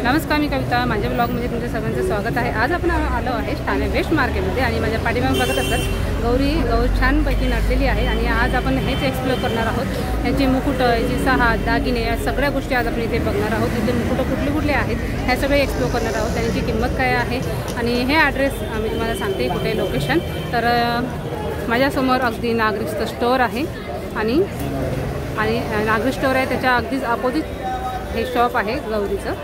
नमस्कार, मी कविता. माझ्या ब्लॉगमध्ये तुमचं सगळ्यांचं स्वागत आहे. आज आपण आलो आहे ठाणे वेस्ट मार्केटमध्ये आणि माझ्या पाठीमागे बघत असतात गौरी छानपैकी नटलेली आहे आणि आज आपण हेच एक्सप्लोर करणार आहोत. यांची मुकुट, याची सहात, दागिने, या सगळ्या गोष्टी आज आपण इथे बघणार आहोत. इथे मुकुट कुठले आहेत ह्या सगळे एक्सप्लोर करणार आहोत. त्यांची किंमत काय आहे आणि हे ॲड्रेस मी तुम्हाला सांगते कुठे लोकेशन. तर माझ्यासमोर अगदी नागरिक स्टोअर आहे आणि नागरिक स्टोअर आहे, त्याच्या अगदीच अपोजिट हे शॉप आहे गौरीचं.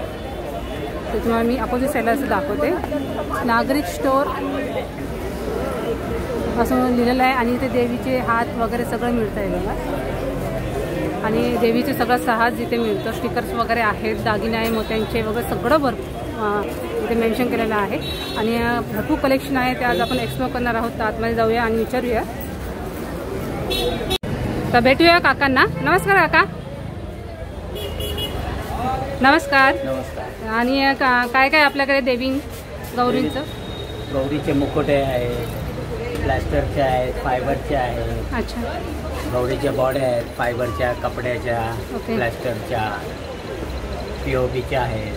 तर तुम्हाला मी अपोजिट साईडला असं दाखवते. नागरिक स्टोअर असं लिहिलेलं आहे आणि इथे देवीचे हात वगैरे सगळं मिळतं आहे बघा. आणि देवीचे सगळं सहाज जिथे मिळतं, स्टिकर्स वगैरे आहेत, दागिने आहे, मोत्यांचे वगैरे सगळं इथे मेन्शन केलेलं आहे. आणि भरपूर कलेक्शन आहे, ते आज आपण एक्सप्लोर करणार आहोत. तर आतमध्ये जाऊया आणि विचारूया. तर भेटूया काकांना. नमस्कार काका. नमस्कार. नमस्कार. आणि काय काय आपल्याकडे देवी गौरींचं? गौरीचे मुकुटे आहेत, प्लास्टरचे आहेत, फायबरचे आहेत. अच्छा. गौरीच्या बॉड्या आहेत, फायबरच्या, कपड्याच्या, प्लास्टरच्या, POPच्या आहेत.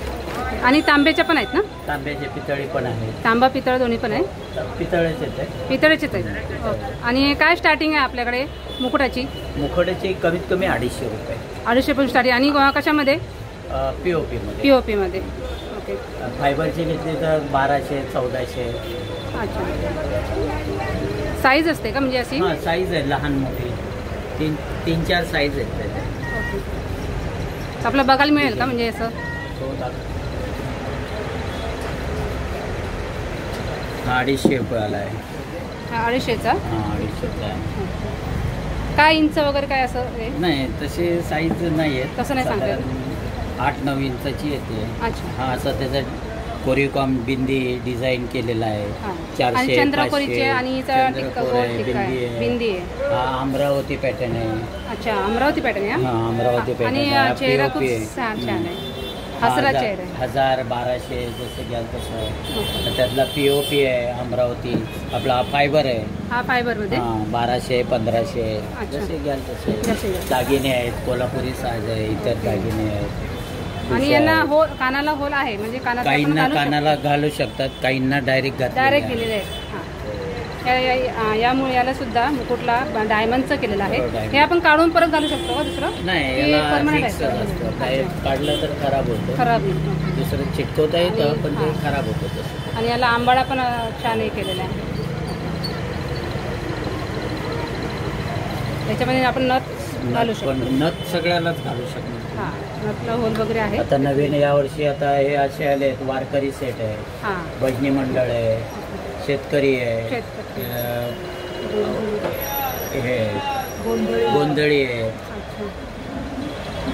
आणि तांब्याच्या पण आहेत ना? तांब्याचे, पितळी पण आहेत. तांबा पितळ दोन्ही पण आहे? पितळेचेच आहे. पितळेचेच आहे. आणि काय स्टार्टिंग आहे आपल्याकडे मुकुटाची? मुकुटाची कमीत कमी 250 रुपये. 250 पण स्टार्टिंग. आणि कशामध्ये? POP मध्ये. ओके. फायबरची घेतली तर 1200, 1400. अच्छा. साईज असते का म्हणजे अशी? हां, साईज आहे, लहान मोठी 3-4 साईज आहेत त्याचे. ओके. तर आपल्याला बघायला मिळेल का म्हणजे असं? हो, 250 रुपयाला आहे. 250चा? हां, 250चा आहे. काय इंच वगैरे काय असं? नाही, तसे साईज नाही आहे. तसं नाही सांगता. 8-9 इंचाची येते. अच्छा. हा, असं त्याचा कोरीकॉम बिंदी डिझाईन केलेला आहे. 400, चंद्रकोरीचे आणि बिंदी आहे. हा, अमरावती पॅटर्न आहे. अच्छा, अमरावती पॅटर्न आहे. हा, अमरावती पॅटर्न. आणि चेहरा खूप छान आहे. हसरा चेहरा आहे. 1000-1200 जसं घ्याल तसं. त्यातला POP आहे, अमरावती. आपला फायबर आहे. हा, फायबर मध्ये. हां, 1200-1500 जसे घ्याल तसे. दागिने आहेत, कोल्हापुरी साज आहे, इतर दागिने आहेत. आणि यांना होल, कानाला होल आहे म्हणजे काहींना कानाला घालू शकतात, काहींना डायरेक्ट केलेले आहेत. यामुळे याला सुद्धा मुकुटला डायमंडचं केलेलं आहे. हे आपण काढून परत घालू शकतो का दुसरं? नाही, काढलं तर खराब होतं. खराब दुसरं चिटकवता येतं पण ते खराब होतं. आणि याला आंबाडा पण छान हे केलेला आहे. त्याच्यामध्ये आपण नथ घालू शकतो. नथ सगळ्यालाच घालू शकतो. हां, नथला होल वगैरे आहे. आता नवीन यावर्षी आता हे असे आले, वारकरी सेट आहे, भजनी मंडळ आहे, शेतकरी आहे, हे गोंधळी आहे,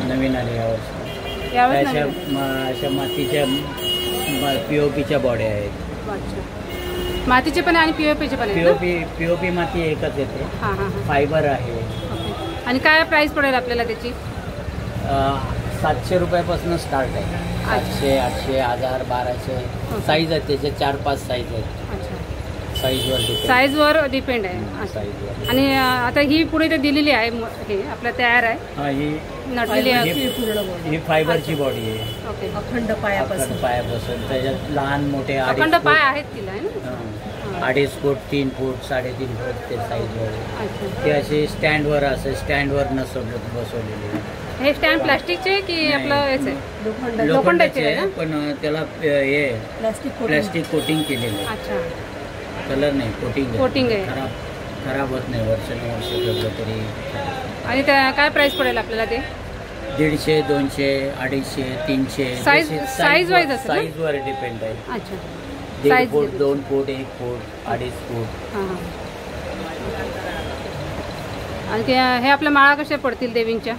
नवीन आले यावर्षी. अशा मातीच्या POPच्या बॉड्या आहेत. मातीचे पण आणि POPचे पण आहेत. POP माती एकच येते. फायबर आहे. आणि काय प्राइस पडेल आपल्याला त्याची? 700 रुपयापासून स्टार्ट आहे. 800, 1000, 1200 साईज आहे. त्याचे 4-5 साईज आहेत. साईजवर डिपेंड आहे. साईजवर. आणि आता ही पुढे ते दिलेली आहे, हे आपल्या तयार आहे. हा, ही नटलेली आहे. ही फायबरची बॉडी आहे. ओके. अखंड पायापासून त्याच्यात लहान मोठे अखंड पाय आहेत तिला. 2.5 फूट, 3 फूट, 3.5 फूट ते साईजवर. ते असे स्टँडवर स्टँडवर बसवलेले. हे स्टँड प्लास्टिकचे की आपलं याचे? लोखंडाचे आहे, पण त्याला हे प्लास्टिक कोटिंग केलेलं आहे. अच्छा. कलर नाही, कोटिंग आहे. खराब होत नाही, वर्षानुवर्ष ठेवलं तरी. आणि काय प्राइस पडेल आपल्याला ते? 150, 200, 250, 300. साईज वाईज असेल? साईजवर डिपेंड आहे. अच्छा. 1.5 फूट, 2 फूट, 1 फूट, 2.5 फूट. आणि हे आपल्या माळा कशा पडतील देवींच्या?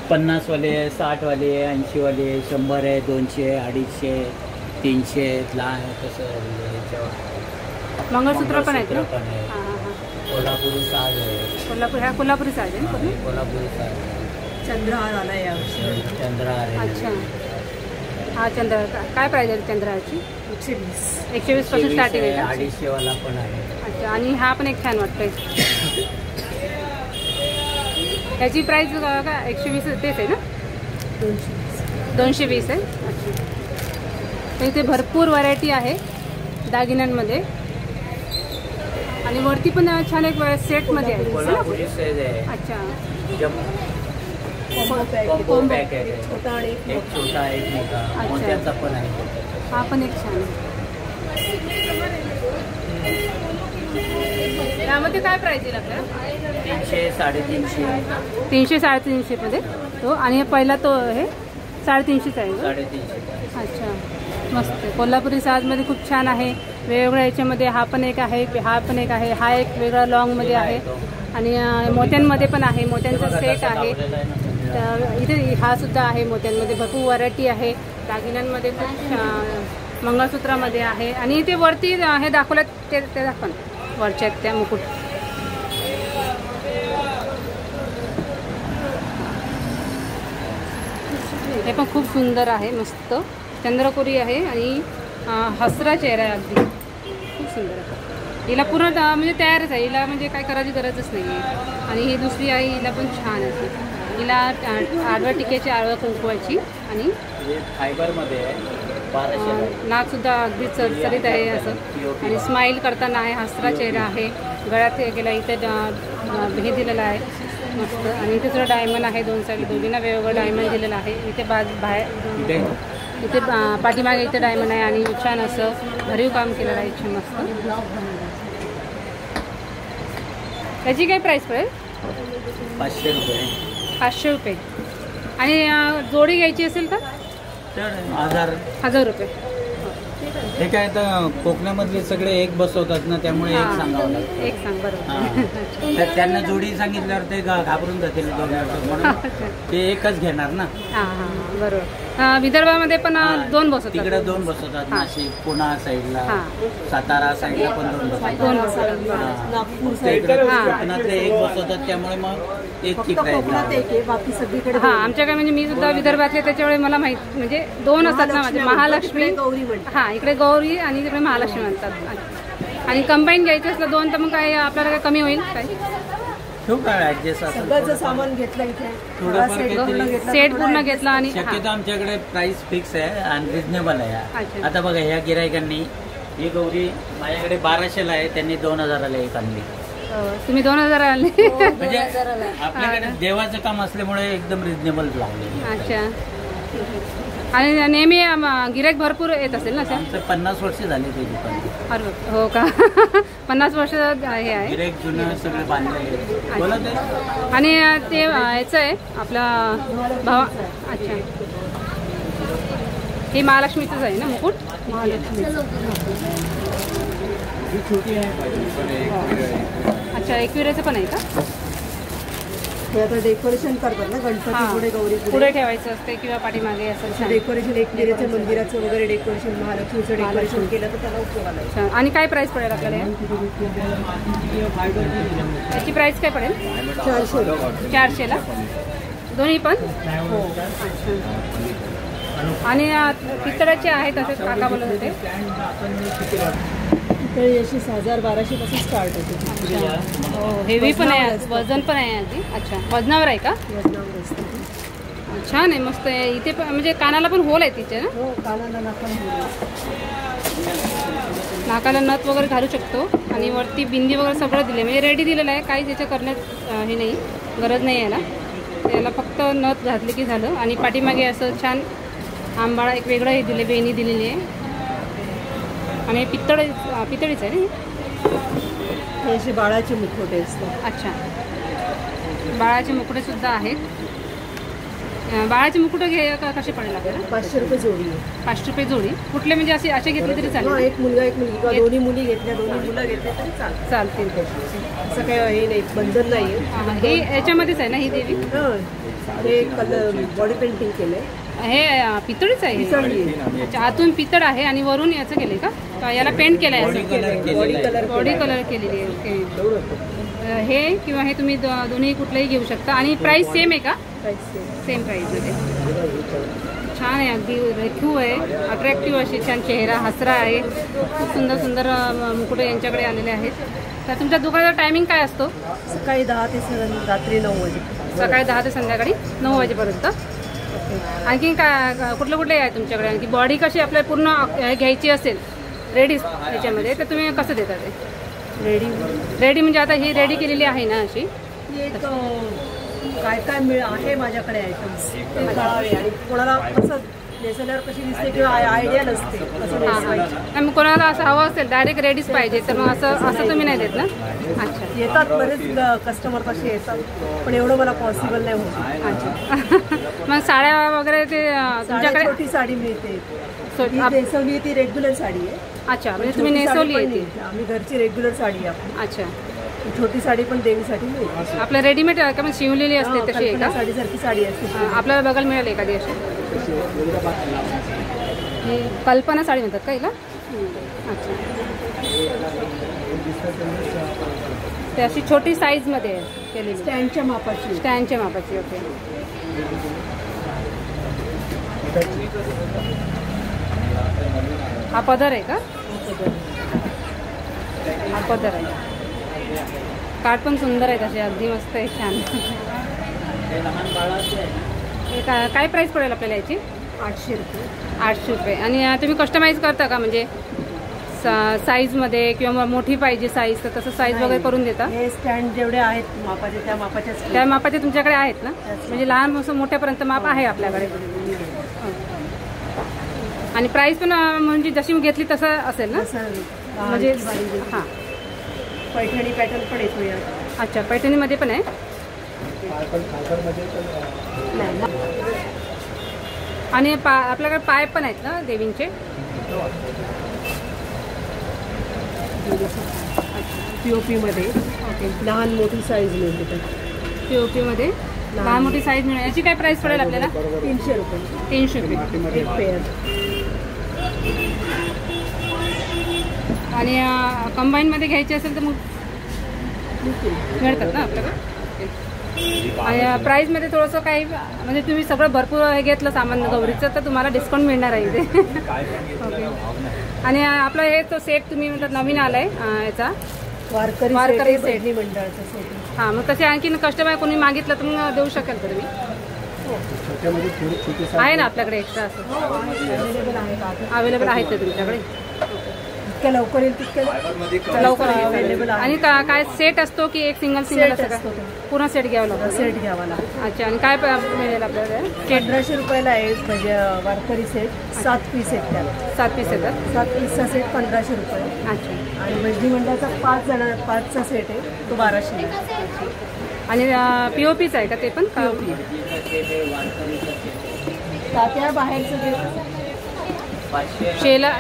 50 वाले, 60 वाले, 80 वाले, 100 आहे, 200, 250, 300 लहान कसं. मंगळसूत्र पण आहेत. कोल्हापुरी साज आहे. कोल्हापुरी साज आहे. कोल्हापुरी साज. चंद्रहार आला यावर्षी. चंद्रहार आहे. अच्छा. हा, चंद्रहार काय प्राइस आहे चंद्रहारची? 120 पासून स्टार्टिंग आहे. 250 वाला पण आहे. अच्छा. आणि हा पण एक छान वाटतोय. याची प्राइस का 120 तेच आहे ना? 220 आहे. अच्छा. तर इथे भरपूर व्हरायटी आहे दागिन्यांमध्ये आणि वरती पण छान एक सेटमध्ये आहे. कोल्हापुरी सेट आहे. अच्छा, कॉम्बो पॅक आहे. एक छोटा एक मोठा. अच्छा. मोठ्याचा पण आहे. हा पण एक छान आहे. त्यामध्ये काय प्राइस येईल आपल्याला? 300, 350. 300, 350 मध्ये तो. आणि पहिला तो हे 350 आहे का? 350. अच्छा, मस्त. कोल्हापुरी साजमध्ये खूप छान आहे. वेगवेगळ्या याच्यामध्ये हा पण एक आहे, हा पण एक आहे, हा एक वेगळा लॉंगमध्ये आहे आणि मोत्यांमध्ये पण आहे. मोत्यांचा सेट आहे. तर इथे हा सुद्धा आहे मोत्यांमध्ये. भरपूर व्हरायटी आहे. दागिन्यांमध्ये खूप मंगळसूत्रामध्ये आहे. आणि इथे वरती हे दाखवल्यात ते दाखवा वरच्या त्या मुकुट. हे पण खूप सुंदर आहे. मस्त चंद्रकोरी आहे आणि हसरा चेहरा आहे. अगदी खूप सुंदर आहे. हिला पूर्ण म्हणजे तयारच आहे. हिला म्हणजे काय करायची गरजच नाही आहे. आणि ही दुसरी आहे, हिला पण छान आहे. हिला आडव्या टिक्याची, आडव्या कुंकवाची आणि फायबरमध्ये आहे. 1200. नाक सुद्धा अगदी चरचरीत आहे असं. आणि स्माईल करताना आहे. हसरा चेहरा आहे. गळ्यात गेला इथे हे दिलेलं आहे मस्त. आणि इथे सुद्धा डायमंड आहे. दोन साईड दोघींना वेगवेगळं डायमंड दिलेलं आहे. इथे बाहेर इथे पाठीमागे इथे डायमंड आहे आणि छान असं भरीव काम केलेलं आहे. छान मस्त. त्याची काय प्राईस पडेल? 500 रुपये. 500 रुपये. आणि जोडी घ्यायची असेल तर 1000 रुपये. हे काय तर कोकणामधले सगळे एक बसवतात ना, त्यामुळे एक सांगावं लागतं. एक सांग बरोबर. तर त्यांना जोडी सांगितल्यावर ते घाबरून जातील म्हणून ते एकच घेणार ना. हां हां बरोबर. विदर्भामध्ये पण 2 बसवतात. तिकडे 2 बसवतात. नाशिक, पुणा साईडला, सातारा साईडला पण 2 बसवतात. कोकणातले एक बसवतात. त्यामुळे मग एक बाकी सगळीकडे. हां, आमच्याकडे म्हणजे मी सुद्धा विदर्भातले, त्याच्यामुळे मला माहित म्हणजे 2 असतात ना म्हणजे महालक्ष्मी. हां, इकडे गौरी आणि तिकडे महालक्ष्मी म्हणतात. आणि कंबाईन घ्यायचं असलं 2 तर मग काय आपल्याला काय कमी होईल काय? सगळं सामान घेतलं इथे. सेट पूर्ण घेतला. आणि शक्यतो आमच्याकडे प्राइस फिक्स आहे आणि रिजनेबल आहे. आता बघा ह्या गिरायकांनी ही गौरी माझ्याकडे 1200ला आहे, त्यांनी 2000ला एक आणली. तुम्ही 2000 आणले म्हणजे आपल्याकडे देवाचं काम असल्यामुळे एकदम रिजनेबल लागले. अच्छा. आणि नेहमी गिराईक भरपूर येत असेल ना? आमचं 50 वर्ष झाले ते दुकान. हो का? 50 वर्ष हे आहे. गिराईक जुनं सगळे बांधलेले. बोला ते. आणि ते याचं आहे आपला भावा. अच्छा, हे महालक्ष्मीचंच आहे ना मुकुट? अच्छा, एकविरेचं पण आहे का? हे आता डेकोरेशन करतात ना गणपती पुढे, गौरी पुढे ठेवायचं असते किंवा पाठीमागे असं डेकोरेशन. एकविरेच्या मंदिराचं वगैरे डेकोरेशन, महालक्ष्मीचं डेकोरेशन केलं तर त्याला उपयोग आला. आणि काय प्राइस पडेल आपल्याला? याची प्राइस काय पडेल? 400ला दोन्ही पण. हो. आणि पितळाचे आहेत असे काका बोलत होते. पितळी अशी 1000-1200 पासून स्टार्ट होते. हो, हेवी पण आहे, वजन पण आहे आधी. अच्छा, वजनावर आहे का? वजनावर असते. छान आहे, मस्त आहे. इथे पण म्हणजे कानाला पण होल आहे तिथे ना? हो, कानाला नाकाला नथ वगैरे घालू शकतो. आणि वरती बिंदी वगैरे सगळं दिले म्हणजे रेडी दिलेलं आहे. काही त्याच्या करण्यात हे नाही, गरज नाही याला. त्याला फक्त नथ घातली की झालं. आणि पाठीमागे असं छान आंबाळा एक वेगळं हे दिले, बेणी दिलेली आहे. आणि पितळीच आहे ना? असे बाळाचे मुखवटे असतात. अच्छा, बाळाचे मुकुटे सुद्धा आहेत. बाळाचे मुकुट कसे पडेल आपल्याला? 500 रुपये जोडी आहे. 500 रुपये जोडी. कुठले म्हणजे असे घेतले तरी चालेल? एक मुलगा एक मुलगी किंवा दोन्ही मुली घेतल्या, दोन्ही मुलं घेतले तरी चालतील. असं काही हे नाही, बंधन नाही आहे. हे याच्यामध्येच आहे ना ही देवी? हे कलर बॉडी पेंटिंग केलंय. हे पितळीच आहे. अच्छा, आतून पितळ आहे आणि वरून याचं केलंय का? याला पेंट केलंय? बॉडी कलर केलेली आहे. हे किंवा हे तुम्ही दोन्ही कुठलंही घेऊ शकता. आणि प्राइस सेम आहे का? सेम प्राइसमध्ये. छान आहे, अगदी रेखीव आहे, अट्रॅक्टिव्ह अशी छान चेहरा, हसरा आहे. खूप सुंदर सुंदर मुकुटे यांच्याकडे आलेले आहेत. तर तुमच्या दुकानाचा टायमिंग काय असतो? सकाळी 10 ते रात्री 9 वाजे. सकाळी 10 ते संध्याकाळी 9 वाजेपर्यंत. आणखी काय कुठले आहे तुमच्याकडे? आणखी बॉडी कशी आपल्याला पूर्ण घ्यायची असेल रेडी त्याच्यामध्ये तर तुम्ही कसं देता ते? रेडी म्हणजे आता ही रेडी केलेली आहे ना अशी? एक काय काय आहे माझ्याकडे आयटम्स ते कळावे आणि कोणाला असं नेसल्यावर कशी दिसते किंवा आयडिया नसते असं नेसवायची. आणि मग कोणाला असं हवं असेल डायरेक्ट रेडीच पाहिजे तर मग असं तुम्ही नाही देत ना? अच्छा. येतात बरेच कस्टमर तसे येतात पण एवढं मला पॉसिबल नाही होत. अच्छा. मग साड्या वगैरे ते तुमच्याकडे? छोटी साडी मिळते, नेसवली ती रेग्युलर साडी आहे. अच्छा, म्हणजे तुम्ही नेसवली आहे ती? आम्ही घरची रेग्युलर साडी आहे. अच्छा. छोटी साडी पण देवीसाठी मिळते. आपल्या रेडीमेड का मग शिवलेली असते तशी आहे का? साडीसारखी साडी असते. आपल्याला बघायला मिळेल एखादी अशी? ही कल्पना साडी म्हणतात का हिला? अच्छा. ते अशी छोटी साईजमध्ये केलेली, स्टँडच्या मापाची. स्टँडच्या मापाची. ओके. हा पदर आहे का? हा पदर आहे. काठ पण सुंदर आहे तसे, अगदी मस्त आहे, छान. काय प्राईस पडेल आपल्याला याची? 800 रुपये. 800 रुपये. आणि तुम्ही कस्टमाइज करता का? म्हणजे साईजमध्ये किंवा मोठी पाहिजे साईज तर तसं साईज वगैरे करून देता? हे स्टँड जेवढे आहेत मापाचे त्या मापाचे तुमच्याकडे आहेत ना? म्हणजे लहान असं मोठ्यापर्यंत माप आहे आपल्याकडे. आणि प्राईस पण म्हणजे जशी घेतली तसं असेल ना? म्हणजे हां. पैठणी पॅटर्न पण येतो यात. अच्छा, पैठणीमध्ये पण आहे. आणि आपल्याकडे पाय पण आहेत ना देवींचे? पीओपी मध्ये. ओके. लहान मोठी साईज मिळते. पीओपी मध्ये लहान मोठी साईज मिळेल. याची काय प्राईस पडेल आपल्याला? 300 रुपये. 300 रुपये एक पेअर. आणि कंबाईनमध्ये घ्यायची असेल तर मग मिळतात ना आपल्याकडे? आणि प्राईजमध्ये थोडंसं काही म्हणजे तुम्ही सगळं भरपूर हे घेतलं सामान गौरीचं तर तुम्हाला डिस्काउंट मिळणार आहे इथे. ओके. आणि आपलं हे तो सेट तुम्ही म्हणतात नवीन आला आहे याचा वारकरी सेट मंडळाचा सेट. हां, मग तसे आणखी कस्टमर कोणी मागितलं तर मग देऊ शकेल का तुम्ही? आहे ना आपल्याकडे एक्स्ट्रा असं? अवेलेबल आहेत ते तुमच्याकडे? जितक्या लवकर येईल तितक्या लवकर अवेलेबल आहे. आणि काय सेट असतो की एक सिंगल असतं का? पूर्ण सेट घ्यावा लागतो? सेट घ्यावा लागतो. अच्छा. आणि काय मिळेल आपल्याला? 1500 रुपयाला आहे म्हणजे वारकरी सेट. 7 पीस आहेत त्याला. 7 पीस येतात? 7 पीसचा सेट 1500 रुपये. अच्छा. आणि भजनी मंडळाचा 5चा सेट आहे तो 1200. आणि पीओपीच आहे का ते पण? तात्या बाहेरचं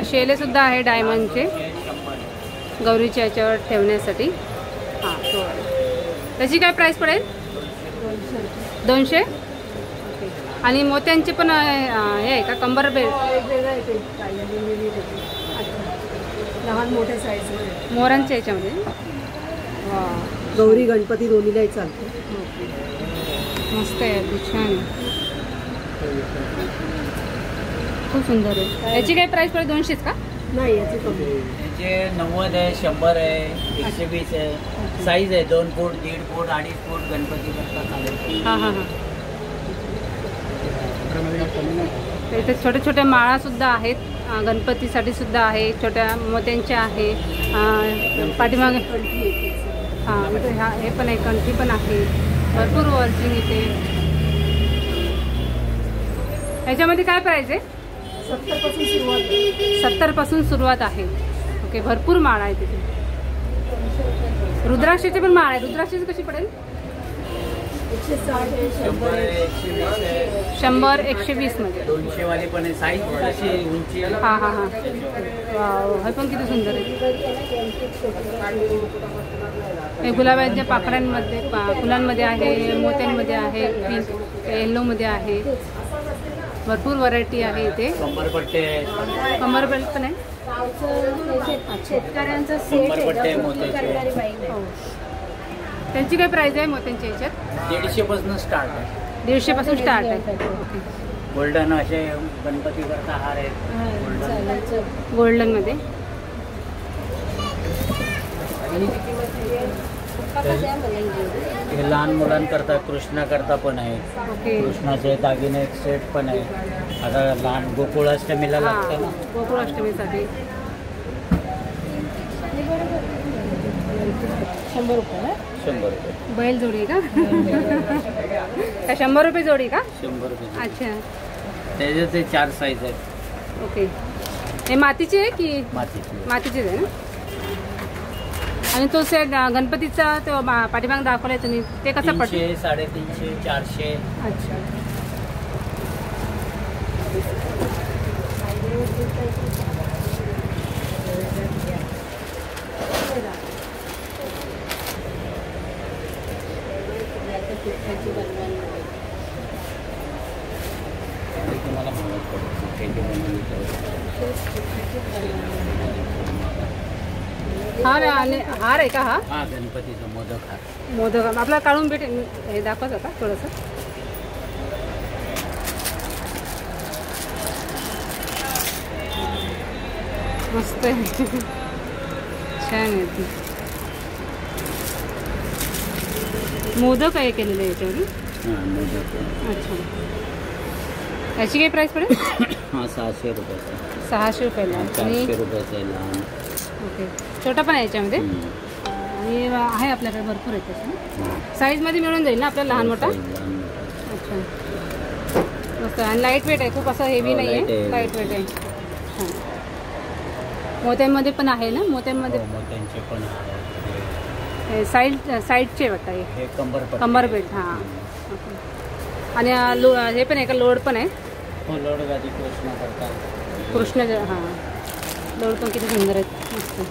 शेले सुद्धा आहे डायमंडचे गौरीच्या याच्यावर ठेवण्यासाठी. हां, त्याची काय प्राईस पडेल? 200. आणि मोत्यांचे पण हे आहे का? कंबर बेल्ट लहान मोठ्या साईज मोरांच्या याच्यामध्ये? वा, गौरी गणपती दोन्हीलाही चालते. मस्त आहे, अगदी छान, खूप सुंदर आहे. याची काय प्राईस पडेल? 200 का? नाही, याची कमी. याचे 90 आहे, 100 आहे, 120 आहे. साईज आहे 2 फूट, 1.5 फूट, 2.5 फूट गणपती करता चालेल. हां हां हां. इथे छोट्या छोट्या माळा सुद्धा आहेत, गणपतीसाठी सुद्धा आहे, छोट्या मोत्यांच्या आहे. पाठीमागे हां, हे पण आहे, कंठी पण आहे, भरपूर वर्किंग इथे. ह्याच्यामध्ये काय प्राईस आहे? 70पासून सुरुवात आहे. ओके, भरपूर माळा आहे तिथे. रुद्राक्षाची पण माळ आहे. रुद्राक्षाची कशी पडेल? 100, 120 मध्ये. 200 वाली पण आहे. साईज अशी उंची. हां हां हां. हे पण किती सुंदर आहे. हे गुलाबाच्या पाकळ्यांमध्ये फुलांमध्ये आहे, मोत्यांमध्ये आहे, पिंक येल्लोमध्ये आहे. भरपूर व्हरायटी आहे इथे. कंबरपट्टे आहेत. कमर बेल्ट पण आहे. शेतकऱ्यांचा कंबरपट्टे मोत्याचे. हो. त्यांची काय प्राईस आहे मोत्यांच्या ह्याच्यात? 150 पासून स्टार्ट आहे. 150 पासून स्टार्ट आहे. गोल्डन असे गणपती करता हार आहेत. गोल्डन मध्ये. हे लहान मुलांकरता कृष्णाकरता पण आहे. ओके. कृष्णाचे दागिने एक सेट पण आहे. आता लहान गोकुळाष्टमीला लागतं ना. गोकुळाष्टमीसाठी 100 रुपये ना? 100 रुपये. बैल जोडी का? का 100 रुपये जोडी का? 100 रुपये. अच्छा. त्याचे ते 4 साईज आहेत. ओके. हे मातीचे आहे की मातीचे. मातीचेच आहे ना? आणि तो सेट गणपतीचा तो पाठीमाग दाखवलाय तुम्ही, ते कसं पडतं? 300, 350, 400. अच्छा. ते तुम्हाला महाग पडेल. पेंटी बनवली हार आहे का हा? हा गणपतीचा मोदक हार. मोदक आपल्याला काढून भेटेल. हे दाखवत का थोडंसं? मस्त आहे. छान आहे ती. मोदक आहे केलेलं याच्यावर. हा मोदक. अच्छा. याची काही प्राईस पडेल? हा 600 रुपयाचा. 600 रुपयाला. आणि 400 रुपयाचा आहे लहान. ओके. छोटा पण आहे याच्यामध्ये. आणि आहे आपल्याकडे भरपूर आहे त्याचं. साईजमध्ये मिळून जाईल ना आपल्याला लहान मोठा? अच्छा. मस्त. आणि लाईट वेट आहे, खूप असं हेवी नाही आहे, लाईट वेट आहे. छान. मोत्यांमध्ये पण आहे ना? मोत्यांमध्ये मोत्यांचे पण साईडचे वाटतं हे. हे कंबर बेल्ट. हां. ओके. आणि हे पण आहे का? लोड पण आहे? हो लोड गादी कृष्णा करता. कृष्ण. हां. लोड पण किती सुंदर आहेत. मस्त.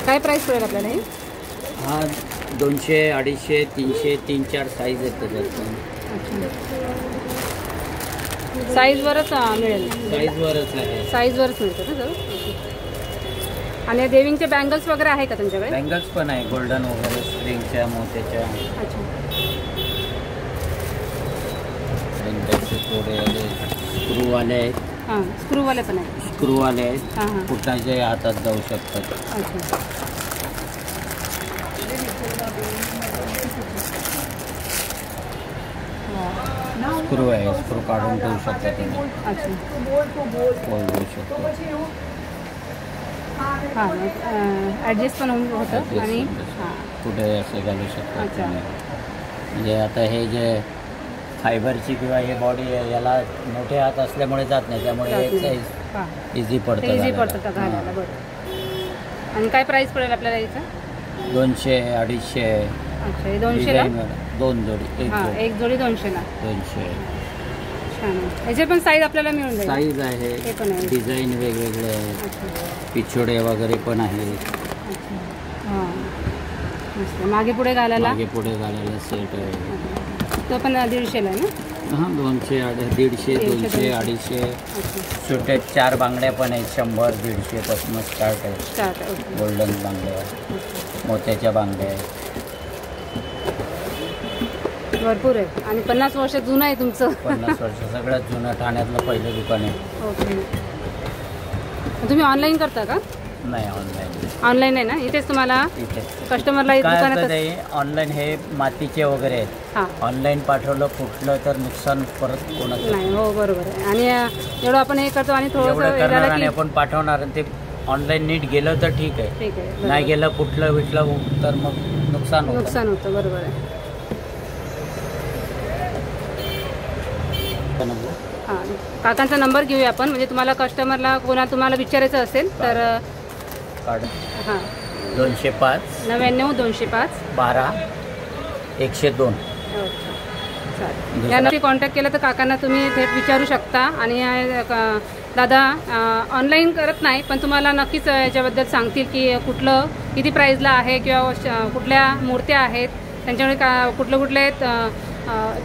काय प्राईस पडेल आपल्याला हे? हा 200, 250, 300, 3-4 साईज आहेत त्याच्यात. अच्छा. साईजवरच मिळेल. साईजवरच आहे. साईजवरच मिळतं ना सर? ओके. आणि देवींचे बँगल्स वगैरे आहे का तुमच्याकडे? बँगल्स पण आहे गोल्डन वगैरे स्प्रिंगच्या मोत्याच्या. अच्छा. थोडे स्क्रूवाले आहेत. हां स्क्रूवाले पण आहे. स्क्रूवाले आहेत. हां हां. कुठल्याच्या हातात जाऊ शकतात. अच्छा. स्क्रू आहे. स्क्रू काढून ठेवू शकता तुम्ही. अच्छा. बोलू शकतो. हां ॲडजस्ट पण होतं. आणि हां कुठे असे घालू शकता अच्छा. तुम्ही. म्हणजे आता हे जे फायबरची किंवा हे बॉडी याला मोठे हात असल्यामुळे जात नाही, त्यामुळे एक साईज हां इझी पडतं. इझी पडतं का घालायला? बरं. आणि काय प्राईस पडेल आपल्याला याचं? 200, 250. अच्छा. हे 200ला? 2 जोडी. हां एक जोडी 200ला. 200. छान आहे. याचे पण साईज आपल्याला मिळून जाईल. साईज आहे. हे पण आहे. डिझाईन वेगवेगळे आहेत. अच्छा. पिछोडे वगैरे पण आहेत. अच्छा. हां मस्त. मागे पुढे घालायला? मागे पुढे घालायला सेट आहे. तो पण 150ला आहे ना? हां 200, 150, 200, 250. अच्छा. छोटे 4 बांगड्या पण आहेत. 100, 150 पासून स्टार्ट आहे. स्टार्ट. ओके. गोल्डन बांगड्या, मोत्याच्या बांगड्या आहेत. भरपूर आहे. आणि 50 वर्ष जुनं आहे तुमचं. 50 वर्ष. सगळ्यात जुनं ठाण्यातलं पहिलं दुकान आहे. ओके. तुम्ही ऑनलाईन करता का? नाही ऑनलाईन. ऑनलाईन आहे ना? इथेच तुम्हाला इथे कस्टमरला काय दुकानात? होतं ते ऑनलाईन हे मातीचे वगैरे आहेत. हां. ऑनलाईन पाठवलं फुटलं तर नुकसान परत कोणाचं नाही. हो बरोबर आहे. आणि एवढं आपण हे करतो आणि एवढं थोडंसं करणार झालं आणि की आपण पाठवणार आणि ते ऑनलाईन नीट गेलं तर ठीक आहे. ठीक आहे. नाही बरोबर. गेलं फुटलं विटलं तर मग नुकसान होतं. नुकसान होतं. बरोबर आहे. हां काकांचा नंबर घेऊया आपण, म्हणजे तुम्हाला कस्टमरला तुम्हाला विचारायचं असेल तर. कार्ड हां 205 99 205 12 102. चालेल. या नंबर कॉन्टॅक्ट केला तर काकांना तुम्ही थेट विचारू शकता. आणि दादा ऑनलाईन करत नाही, पण तुम्हाला नक्कीच याच्याबद्दल सांगतील की कुठलं किती प्राईजला आहे किंवा कुठल्या मूर्त्या आहेत त्यांच्याकडे, कुठले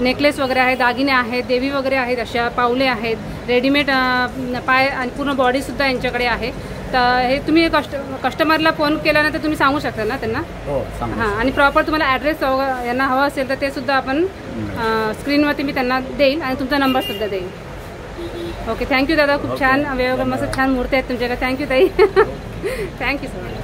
नेकलेस वगैरे आहेत, दागिने आहेत, देवी वगैरे आहेत, अशा पावले आहेत, रेडीमेड पाय आणि पूर्ण बॉडीसुद्धा यांच्याकडे आहे. तर हे तुम्ही कस्टमरला फोन केल्यानंतर तुम्ही सांगू शकता ना त्यांना? हो सांगू. हां. आणि प्रॉपर तुम्हाला ॲड्रेस यांना हवा असेल तर ते सुद्धा आपण स्क्रीनवरती मी त्यांना देईल आणि तुमचा नंबरसुद्धा देईल. ओके. थँक्यू दादा. खूप छान वेगवेगळं मस्त छान मूर्ती आहेत तुमच्याकडे. थँक्यू ताई. Thank you so much.